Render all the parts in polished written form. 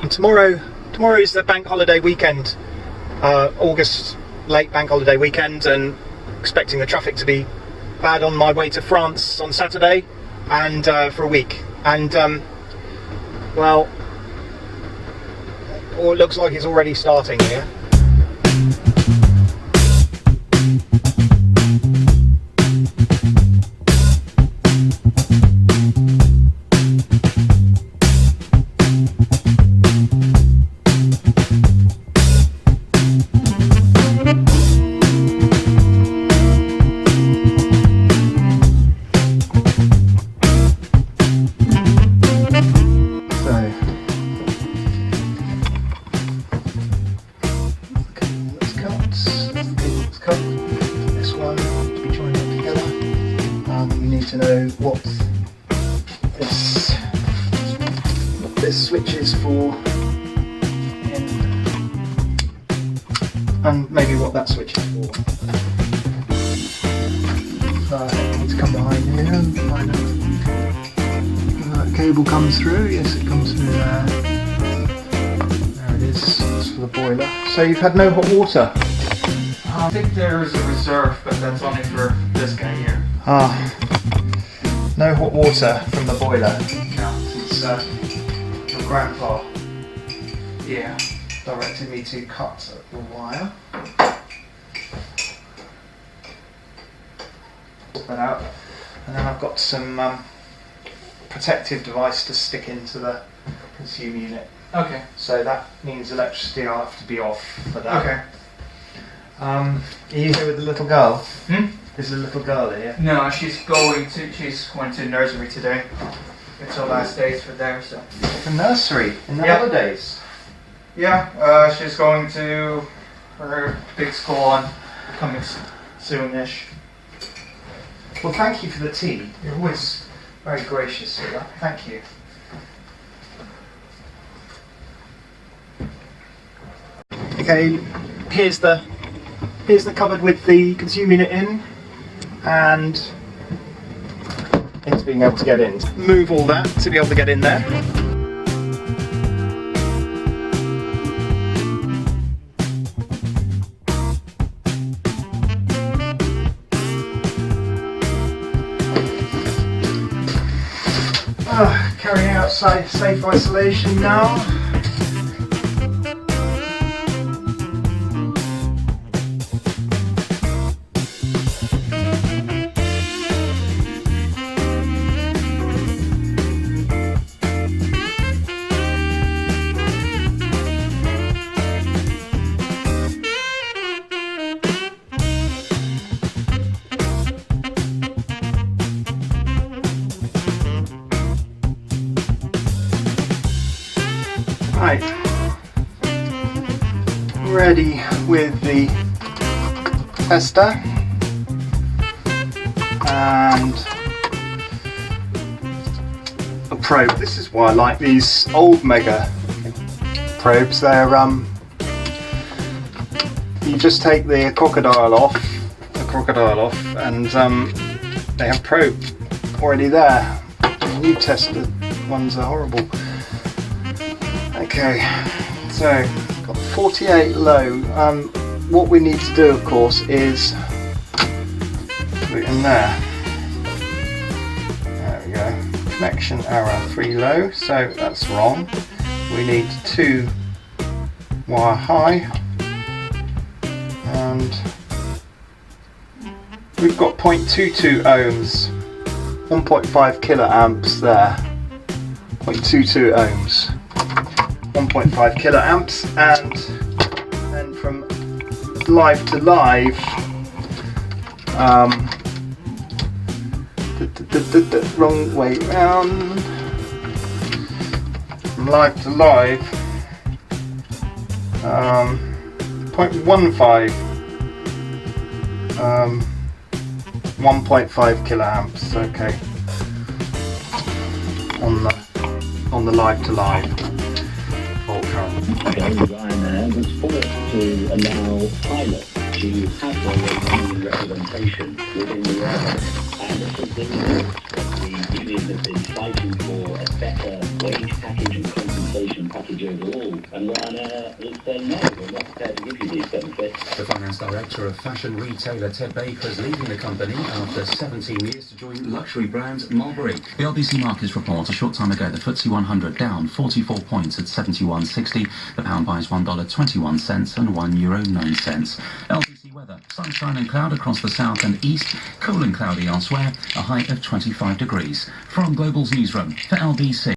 Tomorrow is the bank holiday weekend, August late bank holiday weekend, and expecting the traffic to be bad on my way to France on Saturday and for a week. And well, it looks like it's already starting here. This one to be joined up together. We need to know what this switch is for, and maybe what that switch is for. So I need to come behind here and find out. That cable comes through. Yes, it comes through there. There it is. It's for the boiler. So you've had no hot water. I think there is a reserve, but that's only for this guy here. No hot water from the boiler. Yeah. It's your grandpa Yeah. directed me to cut the wire. Put that out, and then I've got some protective device to stick into the consumer unit. Okay. So that means electricity will have to be off for that. Okay. Are you here with the little girl? Hmm? Is the little girl here? No, she's going to nursery today. It's her last days for there, so. The nursery in the Yeah. holidays. Yeah, she's going to her big school on coming soonish. Well, thank you for the tea. You're always very gracious with that. Thank you. Okay, here's the cupboard with the consumer unit in, and it's being able to get in. Move all that to be able to get in there. Carrying out safe isolation now. Right, ready with the tester and a probe. This is why I like these old Mega probes. They're you just take the crocodile off, and they have probe already there. The new tester ones are horrible. Okay, so got 48 low. What we need to do, of course, is put it in there. There we go. Connection error 3 low, so that's wrong. We need 2 wire high, and we've got 0.22 ohms, 1.5 kiloamps there. 0.22 ohms. 1.5 kiloamps, and then from live to live, wrong way round, from live to live, 0.15, 1.5 kiloamps, okay, on the live to live. Ryanair was forced to allow pilots to have their own representation within the airline, and this has been the unions have been fighting for a better wage package and compensation package. advantage overall, and Ryanair is saying no, we're not prepared to give you these benefits. The finance director of fashion retailer Ted Baker is leaving the company after 17 years to join luxury brand Mulberry. The LBC Markets report a short time ago, the FTSE 100 down 44 points at 71.60. The pound buys $1.21 and €1.09. LBC weather, sunshine and cloud across the south and east, cool and cloudy elsewhere, a high of 25 degrees. From Global's newsroom for LBC.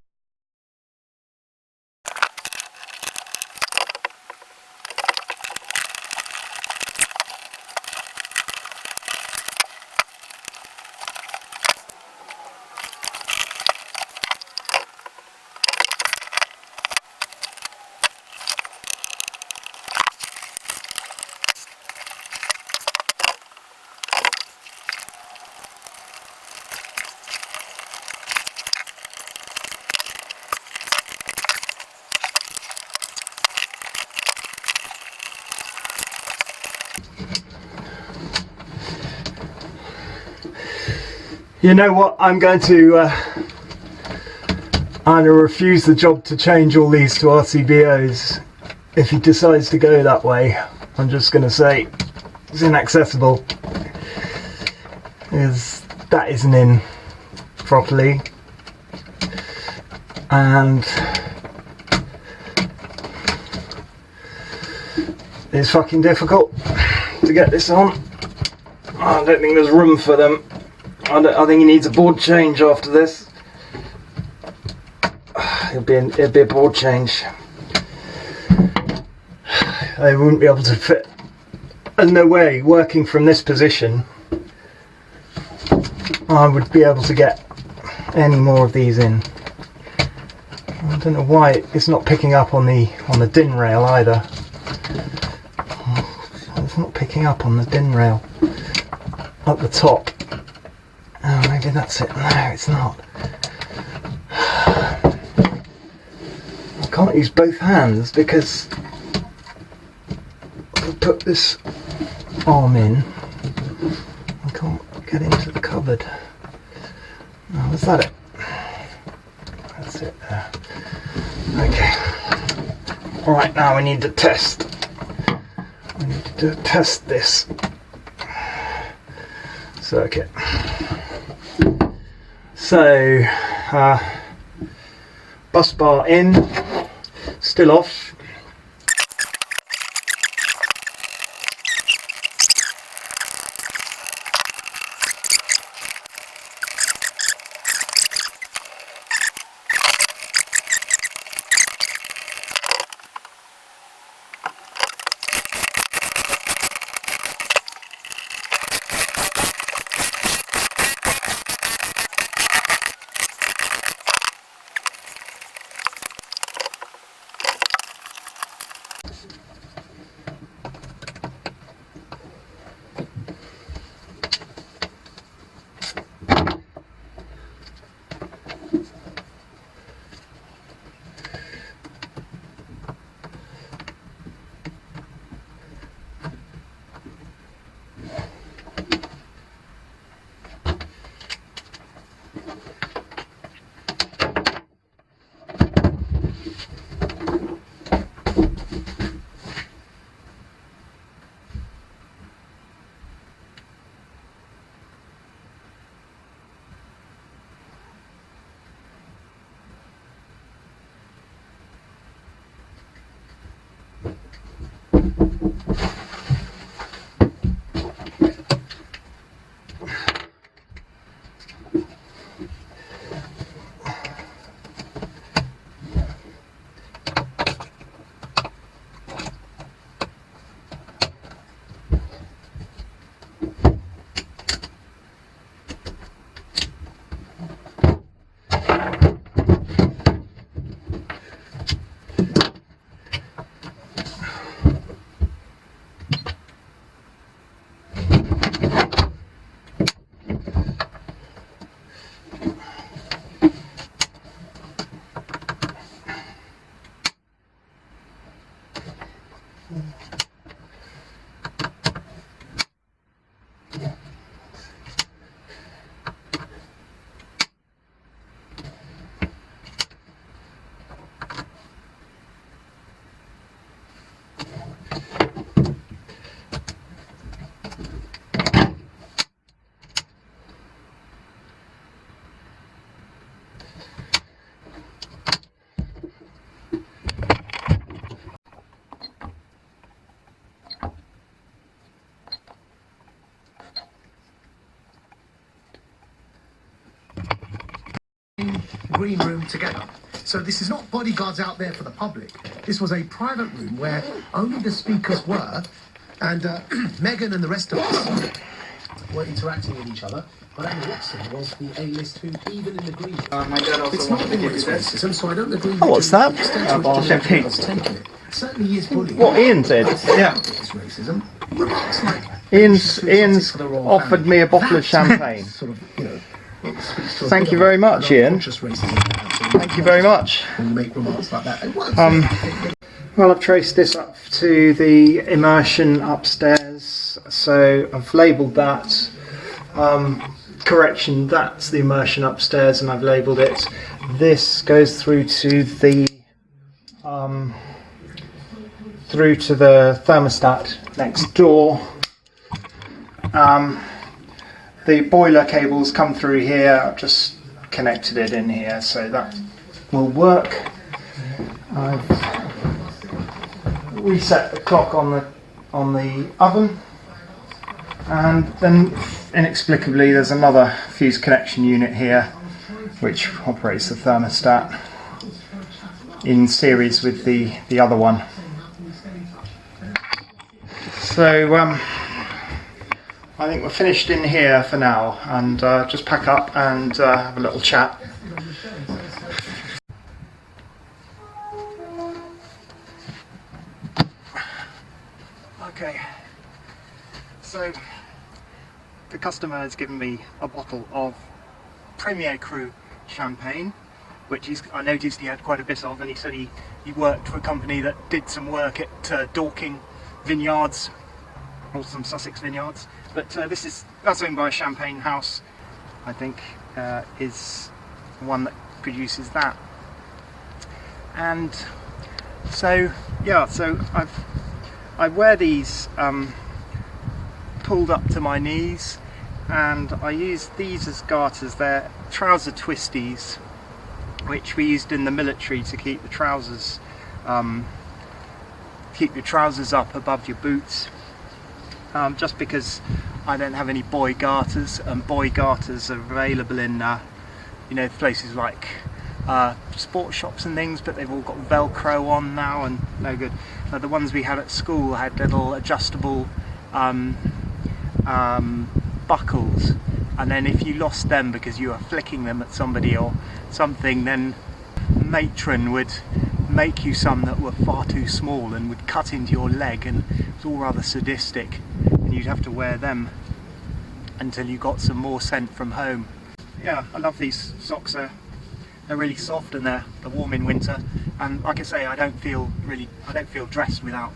You know what, I'm going to refuse the job to change all these to RCBOs if he decides to go that way. I'm just going to say it's inaccessible, because that isn't in properly, and it's fucking difficult to get this on. I don't think there's room for them. I think he needs a board change after this. It'll be a board change. They wouldn't be able to fit. There's no way, working from this position, I would be able to get any more of these in. I don't know why it's not picking up on the DIN rail either. It's not picking up on the DIN rail at the top. Oh, maybe that's it. No, it's not. I can't use both hands because I'll put this arm in. I can't get into the cupboard. Oh, is that it? That's it there. Okay. Alright, now we need to test. We need to test this circuit. So, bus bar in, still off. green room together. So this is not bodyguards out there for the public. This was a private room where only the speakers were, and Meghan and the rest of us were interacting with each other. But Anna Watson was the A-list who, even in the green room, My dad also it's not wanted to give always you this. racism, so I don't agree with what's that? the extent to A which bottle of Jamaica champagne. has taken it. It certainly is bullying. What Ian said. Yeah. It's racism. Remarks like, Ian's for the royal offered family. me a bottle of That champagne. Sort of, you know, speaks to a Thank bit you of very much, an Ian. unconscious racism. Thank you very much. When you make remarks like that. It works. Well, I've traced this up to the immersion upstairs, so I've labelled that. Correction, that's the immersion upstairs, and I've labelled it. This goes through to the thermostat next door. The boiler cables come through here. I've just connected it in here, so that will work. I've reset the clock on the oven, and then inexplicably there's another fuse connection unit here which operates the thermostat in series with the other one. So I think we're finished in here for now, and just pack up and have a little chat. Okay, so the customer has given me a bottle of Premier Cru champagne, which I noticed he had quite a bit of, and he said he worked for a company that did some work at Dorking vineyards, or some Sussex vineyards, but that's owned by a champagne house, I think, is one that produces that. And so yeah, so I wear these pulled up to my knees, and I use these as garters. They're trouser twisties, which we used in the military to keep the trousers up above your boots, just because I don't have any boy garters, and boy garters are available in places like sports shops and things, but they've all got Velcro on now and no good. The ones we had at school had little adjustable buckles, and then if you lost them because you were flicking them at somebody or something, then matron would make you some that were far too small and would cut into your leg, and it was all rather sadistic, and you'd have to wear them until you got some more scent from home. Yeah, I love these socks. They're really soft, and they're warm in winter, and like I say, I don't feel dressed without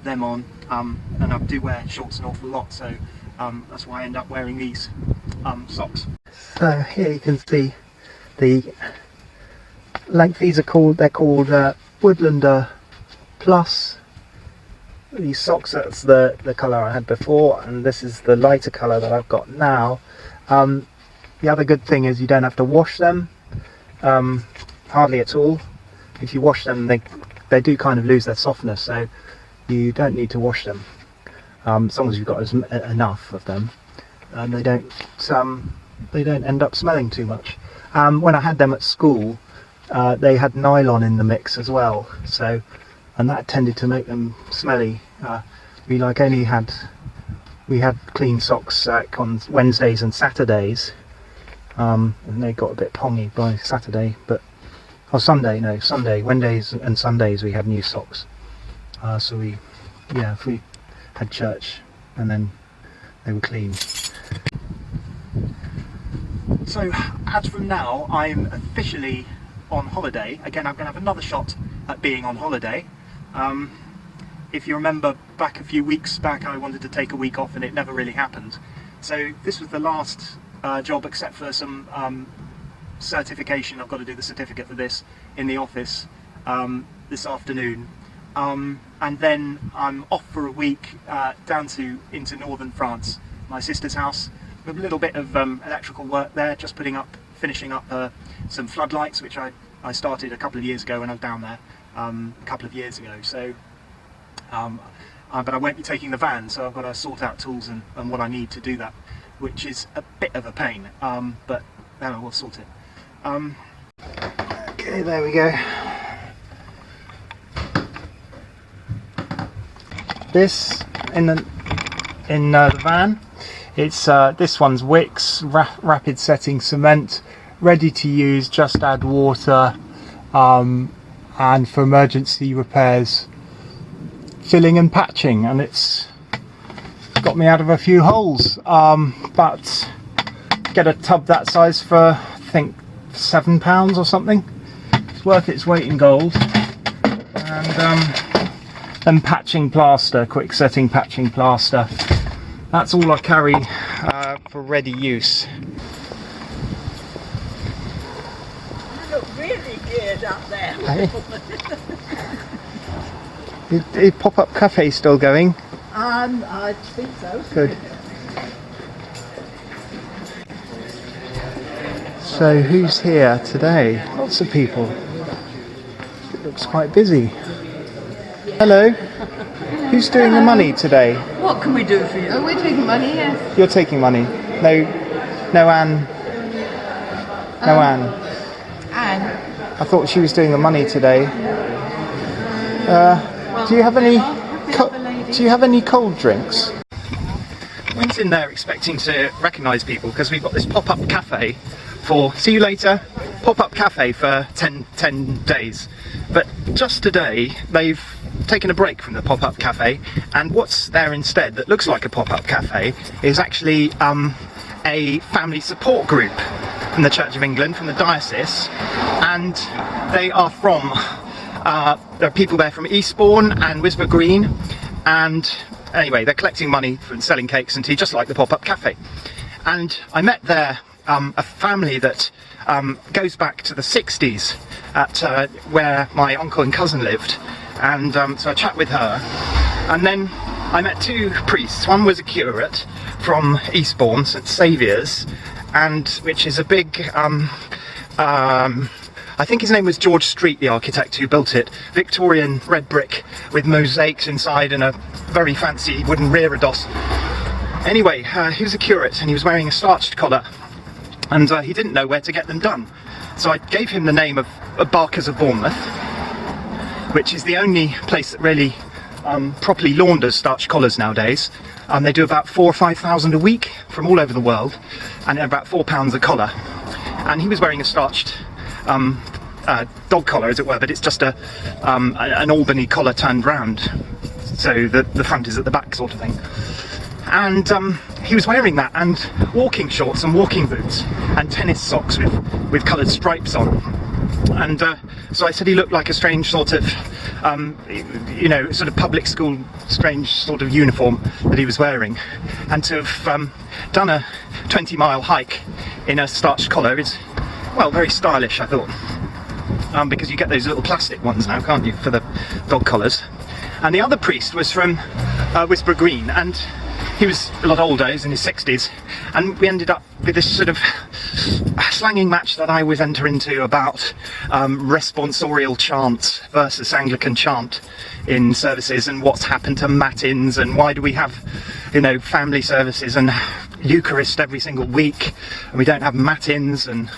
them on, and I do wear shorts an awful lot, so that's why I end up wearing these socks. So here you can see the length. They're called Woodlander Plus. These socks, that's the colour I had before, and this is the lighter colour that I've got now. The other good thing is you don't have to wash them, hardly at all. If you wash them, they do kind of lose their softness, so you don't need to wash them, as long as you've got enough of them, and they don't end up smelling too much. When I had them at school, they had nylon in the mix as well, and that tended to make them smelly. We had clean socks on Wednesdays and Saturdays, and they got a bit pongy by Saturday, Sunday, Wednesdays and Sundays we had new socks. So we had church, and then they were clean. So as from now, I'm officially on holiday. Again, I'm going to have another shot at being on holiday. If you remember back a few weeks back, I wanted to take a week off and it never really happened. So this was the last job, except for some certification. I've got to do the certificate for this in the office this afternoon. And then I'm off for a week into northern France, my sister's house, with a little bit of electrical work there, just finishing up some floodlights, which I started a couple of years ago when I was down there, a couple of years ago. So, but I won't be taking the van, so I've got to sort out tools and what I need to do that, which is a bit of a pain, but we'll sort it. Okay, there we go. This in the van, it's this one's Wicks rapid setting cement, ready to use, just add water, and for emergency repairs, filling and patching, and it's got me out of a few holes, but get a tub that size for I think £7 or something. It's worth its weight in gold. And then patching plaster, quick setting patching plaster. That's all I carry for ready use. You look really geared up there. Hey. Is pop-up cafe still going? I think so. Good. So who's here today? Lots of people. It looks quite busy. Hello. Who's doing the money today? What can we do for you? Oh, we're taking money, yes. You're taking money. No Anne. No Anne. Anne. I thought she was doing the money today. Do you have any? Do you have any cold drinks? I went in there expecting to recognise people because we've got this pop-up cafe for, see you later, pop-up cafe for 10 days. But just today they've taken a break from the pop-up cafe, and what's there instead that looks like a pop-up cafe is actually a family support group from the Church of England, from the diocese, and they are from, there are people there from Eastbourne and Wisborough Green, and anyway, they're collecting money from selling cakes and tea, just like the pop-up cafe. And I met there a family that goes back to the 60s at where my uncle and cousin lived, and so I chat with her, and then I met two priests. One was a curate from Eastbourne, St Saviour's, and which is a big I think his name was George Street, the architect who built it. Victorian red brick with mosaics inside and a very fancy wooden reredos. Anyway, he was a curate and he was wearing a starched collar, and he didn't know where to get them done. So I gave him the name of Barker's of Bournemouth, which is the only place that really properly launders starched collars nowadays. They do about 4,000 or 5,000 a week from all over the world, and they're about £4 a collar. And he was wearing a starched dog collar, as it were, but it's just an Albany collar turned round, so the front is at the back, sort of thing. And he was wearing that, and walking shorts and walking boots and tennis socks with coloured stripes on. And so I said he looked like a strange sort of, sort of public school, strange sort of uniform that he was wearing. And to have done a 20-mile hike in a starched collar is, well, very stylish, I thought. Because you get those little plastic ones now, can't you, for the dog collars. And the other priest was from Wisborough Green, and he was a lot older, he was in his 60s, and we ended up with this sort of slanging match that I always enter into about responsorial chant versus Anglican chant in services, and what's happened to matins, and why do we have, family services and Eucharist every single week, and we don't have matins, and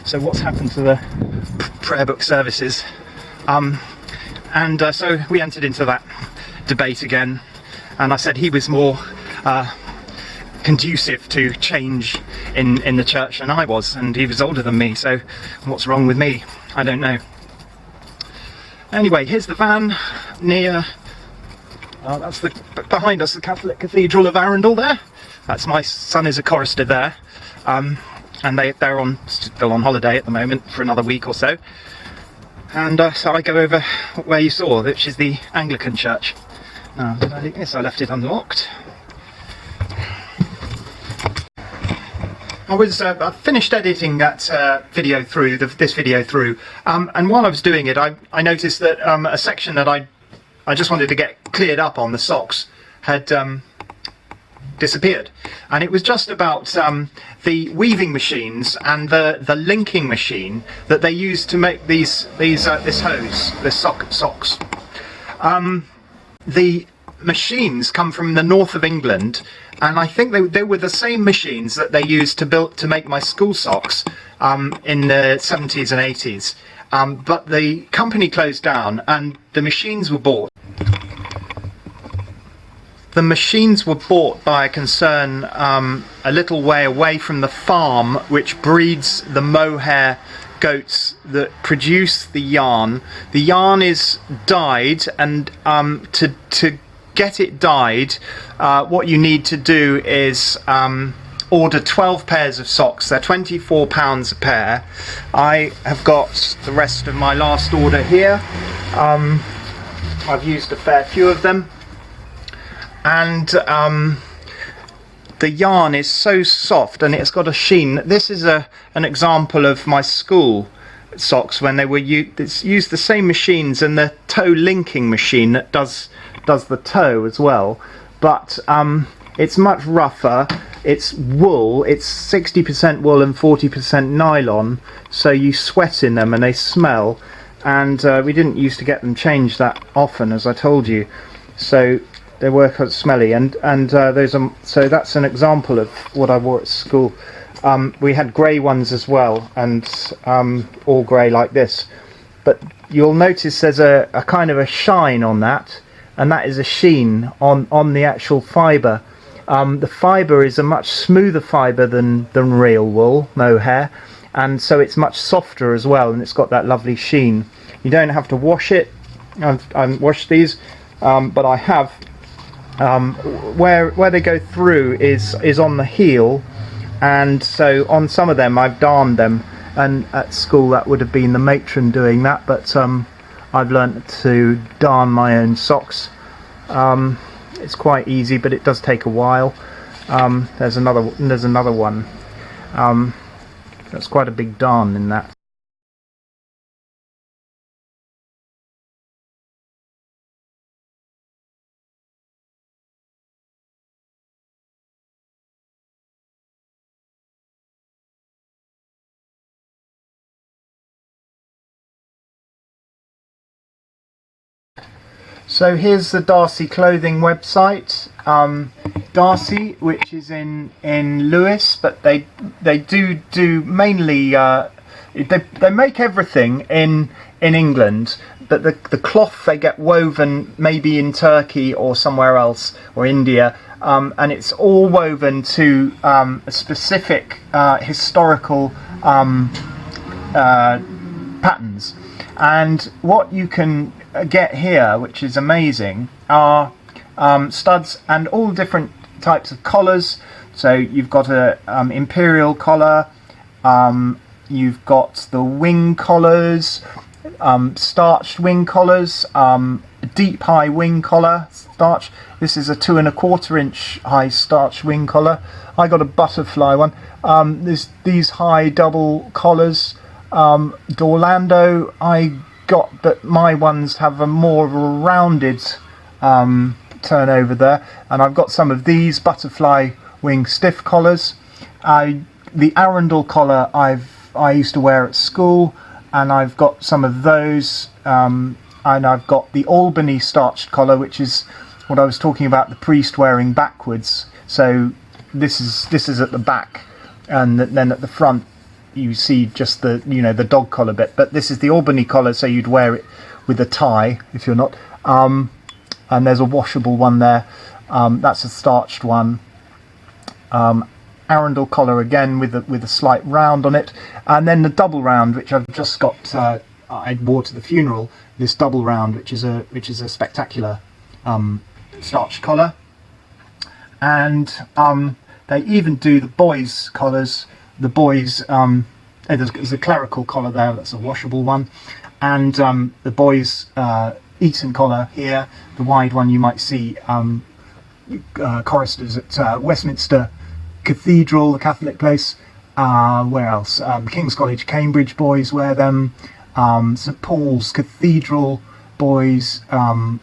so what's happened to the prayer book services, so we entered into that debate again, and I said he was more conducive to change in the church than I was, and he was older than me, so what's wrong with me? I don't know. Anyway, here's the van near, that's behind us, the Catholic Cathedral of Arundel there. That's my son is a chorister there. And they're still on holiday at the moment for another week or so. And so I go over where you saw, which is the Anglican church. Now, did I leave this? I left it unlocked. I finished editing that video through, this video through, and while I was doing it, I noticed that a section that I just wanted to get cleared up on, the socks, had disappeared, and it was just about the weaving machines and the linking machine that they use to make this hose, this socks. The machines come from the north of England, and I think they were the same machines that they used to make my school socks in the 70s and 80s. But the company closed down and the machines were bought. The machines were bought by a concern a little way away from the farm, which breeds the mohair goats that produce the yarn. The yarn is dyed, and to get it dyed, what you need to do is order 12 pairs of socks. They're £24 a pair. I have got the rest of my last order here. I've used a fair few of them, and the yarn is so soft and it's got a sheen. This is an example of my school socks when they were used the same machines and the toe linking machine that does the toe as well, but it's much rougher. It's wool, it's 60% wool and 40% nylon, so you sweat in them and they smell, and we didn't used to get them changed that often, as I told you, so they were quite smelly, and so that's an example of what I wore at school. We had grey ones as well, and all grey like this, but you'll notice there's a kind of a shine on that, and that is a sheen on the actual fibre. The fibre is a much smoother fibre than real wool, mohair, and so it's much softer as well, and it's got that lovely sheen. You don't have to wash it. I haven't washed these, but I have. Where they go through is on the heel, and so on some of them I've darned them, and at school that would have been the matron doing that, but I've learnt to darn my own socks. It's quite easy, but it does take a while. There's another one. That's quite a big darn in that. So here's the Darcy clothing website. Darcy, which is in Lewes, but they do mainly they make everything in England, but the cloth they get woven maybe in Turkey or somewhere else, or India, and it's all woven to a specific historical patterns. And what you can get here, which is amazing, are studs and all different types of collars. So you've got a imperial collar, you've got the wing collars, starched wing collars, deep high wing collar starch. This is a 2 1/4 inch high starched wing collar. I got a butterfly one. There's these high double collars. D'Orlando I got, but my ones have a more of a rounded turnover there, and I've got some of these butterfly wing stiff collars. The Arundel collar I used to wear at school, and I've got some of those, and I've got the Albany starched collar, which is what I was talking about, the priest wearing backwards. So this is at the back, and then at the front you see just the the dog collar bit, but this is the Albany collar, so you'd wear it with a tie if you're not. And there's a washable one there. That's a starched one. Arundel collar again with a slight round on it, and then the double round, which I've just got. I wore to the funeral. This double round, which is a spectacular starched collar, and they even do the boys' collars. The boys, there's a clerical collar there, that's a washable one, and the boys' Eton collar here, the wide one you might see choristers at Westminster Cathedral, the Catholic place. Where else? King's College, Cambridge boys wear them. St Paul's Cathedral boys,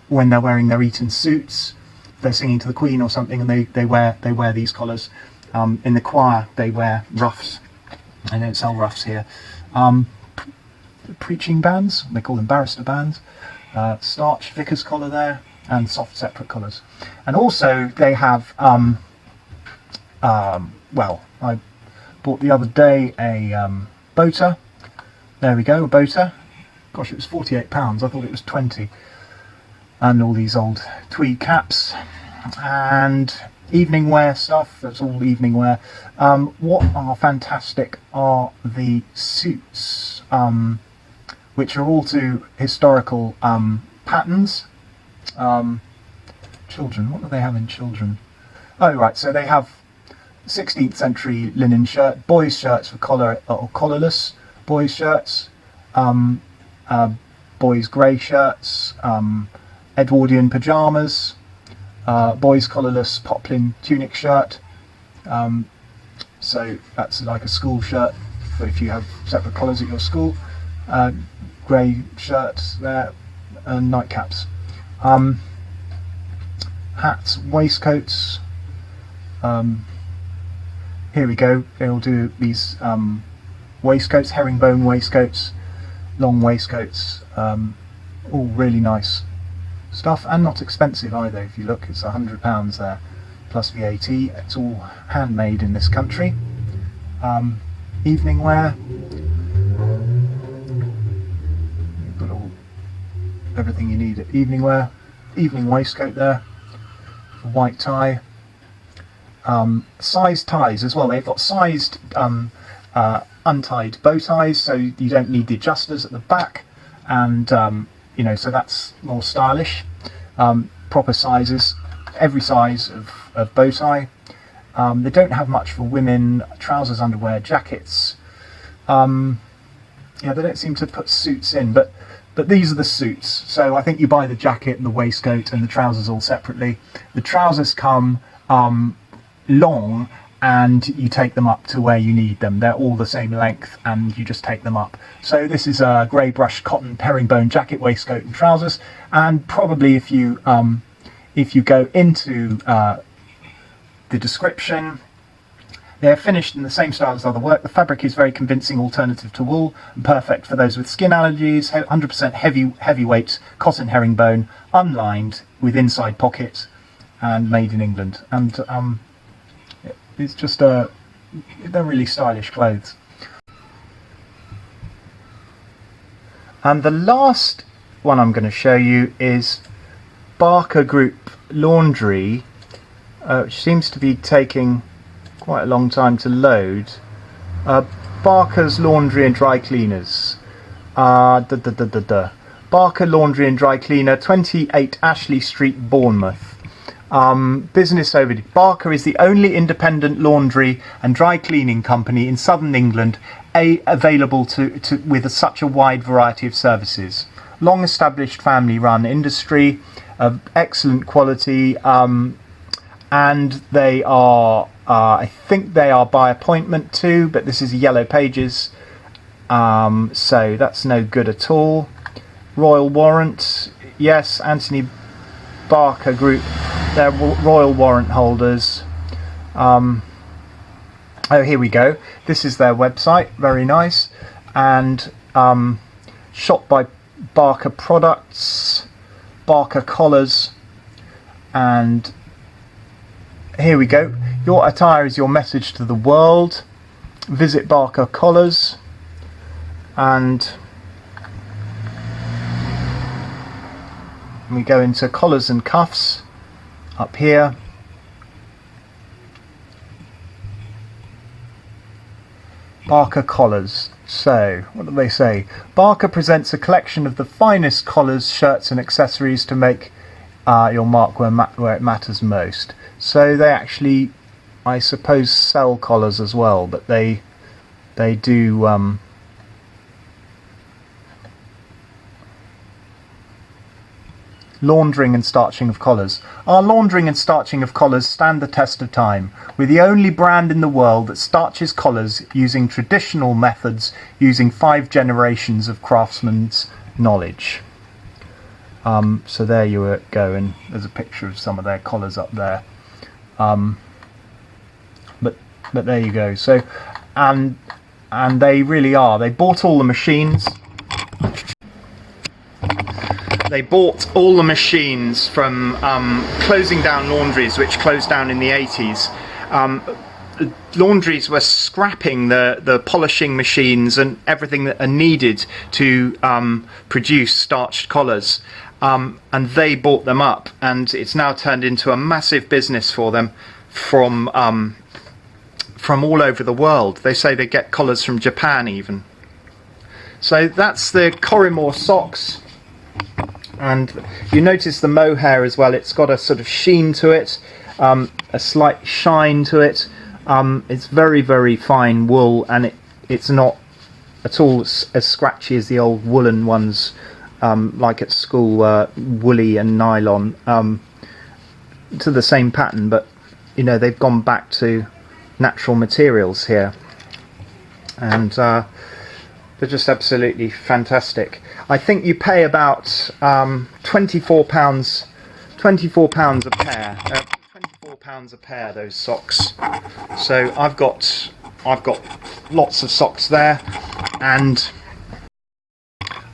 when they're wearing their Eton suits, they're singing to the Queen or something, and they wear these collars. In the choir they wear ruffs. I don't sell ruffs here. Preaching bands, they call them barrister bands. Starched vicar's collar there, and soft separate collars. And also they have well, I bought the other day a boater. There we go, a boater. Gosh, it was £48. I thought it was 20. And all these old tweed caps and evening wear stuff. That's all evening wear. What are fantastic are the suits, which are all to historical patterns. Children, what do they have in children? Oh right, so they have 16th century linen shirt, boys' shirts with collar or collarless, boys' shirts, boys' grey shirts, Edwardian pyjamas, boys' collarless poplin tunic shirt. So that's like a school shirt for if you have separate collars at your school. Grey shirts there, and nightcaps. Hats, waistcoats. Here we go. They'll do these waistcoats, herringbone waistcoats, long waistcoats. All really nice stuff and not expensive either. If you look, it's £100 there plus VAT. It's all handmade in this country. Evening wear. You've got everything you need at evening wear. Evening waistcoat there. A white tie. Sized ties as well. They've got sized untied bow ties, so you don't need the adjusters at the back, and you know, so that's more stylish. Proper sizes, every size of bow tie. They don't have much for women. Trousers, underwear, jackets. Yeah, they don't seem to put suits in, but these are the suits. So I think you buy the jacket and the waistcoat and the trousers all separately. The trousers come long, and you take them up to where you need them. They're all the same length, and you just take them up. So this is a grey brushed cotton herringbone jacket, waistcoat and trousers. And probably if you go into the description, they're finished in the same style as other work. The fabric is very convincing alternative to wool and perfect for those with skin allergies. 100% heavyweight cotton herringbone, unlined with inside pocket, and made in England. And it's just they're really stylish clothes. And the last one I'm going to show you is Barker Group Laundry, which seems to be taking quite a long time to load. Barker's Laundry and Dry Cleaners. Barker Laundry and Dry Cleaner, 28 Ashley Street, Bournemouth. Business overview. Barker is the only independent laundry and dry cleaning company in southern England available with such a wide variety of services. Long established family run industry of excellent quality, and they are I think they are by appointment too, but this is Yellow Pages, so that's no good at all. Royal Warrant, yes, Anthony Barker Group, they're Royal Warrant holders. Oh, here we go. This is their website, very nice, and shop by Barker products, Barker collars, and here we go. Your attire is your message to the world. Visit Barker collars, and we go into collars and cuffs up here. Barker collars. So, what do they say? Barker presents a collection of the finest collars, shirts and accessories to make your mark where it matters most. So they actually, I suppose, sell collars as well, but they do laundering and starching of collars. Our laundering and starching of collars stand the test of time. We're the only brand in the world that starches collars using traditional methods, using 5 generations of craftsmen's knowledge. So there you go, and there's a picture of some of their collars up there. But there you go. So, and they really are. They bought all the machines. They bought all the machines from closing down laundries, which closed down in the 80s. laundries were scrapping the polishing machines and everything that are needed to produce starched collars, and they bought them up, and it's now turned into a massive business for them from all over the world. They say they get collars from Japan even. So that's the Corrimore socks, and you notice the mohair as well. It's got a sort of sheen to it, a slight shine to it. It's very, very fine wool, and it's not at all as scratchy as the old woolen ones, like at school, woolly and nylon, to the same pattern, but you know, they've gone back to natural materials here, and they're just absolutely fantastic. I think you pay about £24 a pair. £24 a pair, those socks. So I've got lots of socks there, and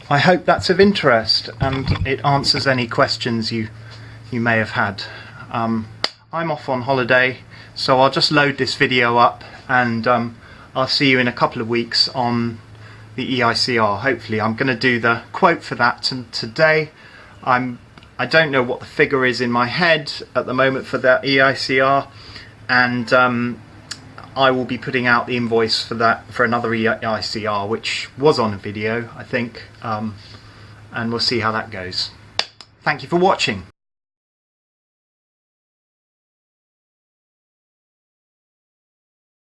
I hope that's of interest and it answers any questions you may have had. I'm off on holiday, so I'll just load this video up, and I'll see you in a couple of weeks on the EICR. Hopefully I'm going to do the quote for that today. I don't know what the figure is in my head at the moment for that EICR, and I will be putting out the invoice for that for another EICR, which was on a video, I think, and we'll see how that goes. Thank you for watching.